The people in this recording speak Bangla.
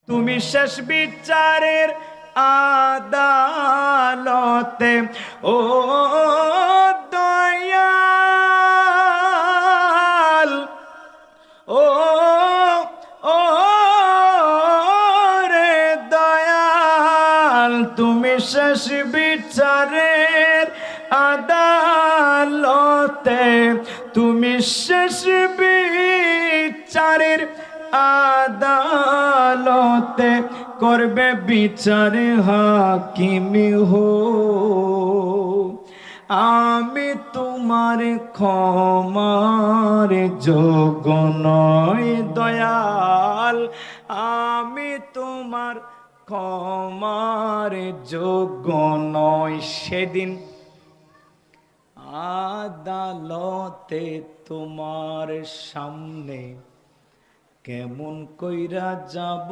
তুমি শেষ বিচারের আদালতে ও দয়াল, ও ও রে দয়াল, তুমি শেষ বিচারের আদালতে, তুমি শেষ বিচারের আদালতে করবে বিচার হাকিমি হো। আমি তোমার ক্ষমার যোগ্য নয় দয়াল, আমি তোমার ক্ষমার যোগ্য নয়। সেদিন আদালতে তোমার সামনে কেমন কইরা যাব।